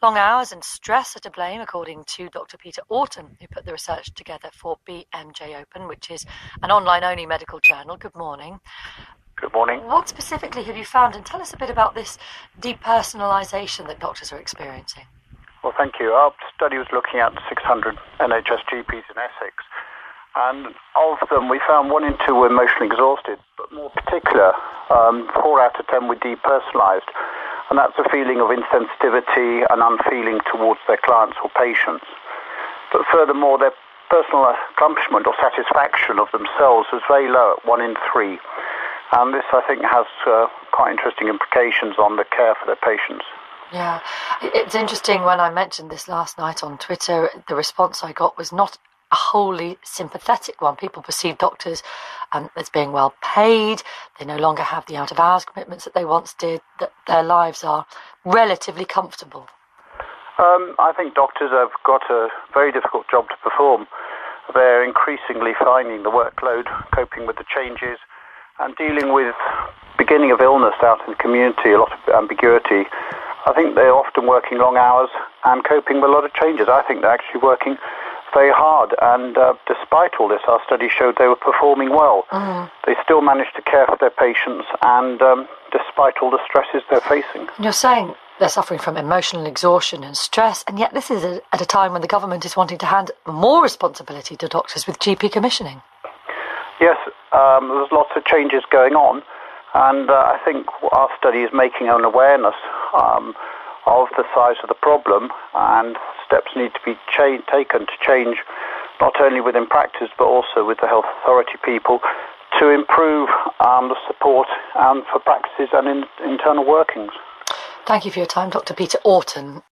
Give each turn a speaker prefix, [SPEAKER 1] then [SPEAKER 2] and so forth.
[SPEAKER 1] Long hours and stress are to blame, according to Dr. Peter Orton, who put the research together for BMJ Open, which is an online-only medical journal. Good morning.
[SPEAKER 2] Good morning.
[SPEAKER 1] What specifically have you found? And tell us a bit about this depersonalisation that doctors are experiencing.
[SPEAKER 2] Well, thank you. Our study was looking at 600 NHS GPs in Essex, and of them we found 1 in 2 were emotionally exhausted, but more particular, 4 out of 10 were depersonalised, and that's a feeling of insensitivity and unfeeling towards their clients or patients. But furthermore, their personal accomplishment or satisfaction of themselves was very low at 1 in 3. And this, I think, has quite interesting implications on the care for their patients.
[SPEAKER 1] Yeah, it's interesting. When I mentioned this last night on Twitter, the response I got was not a wholly sympathetic one. People perceive doctors as being well paid. They no longer have the out-of-hours commitments that they once did, that their lives are relatively comfortable.
[SPEAKER 2] I think doctors have got a very difficult job to perform. They're increasingly finding the workload, coping with the changes, and dealing with beginning of illness out in the community, a lot of ambiguity. I think they're often working long hours and coping with a lot of changes. I think they're actually working very hard, and despite all this, our study showed they were performing well. They still managed to care for their patients, and despite all the stresses they're facing.
[SPEAKER 1] You're saying they're suffering from emotional exhaustion and stress, and yet this is at a time when the government is wanting to hand more responsibility to doctors with GP commissioning.
[SPEAKER 2] Yes, there's lots of changes going on, and I think our study is making an awareness of the size of the problem, and steps need to be taken to change, not only within practice but also with the health authority people, to improve the support for practices and internal workings.
[SPEAKER 1] Thank you for your time, Dr. Peter Orton.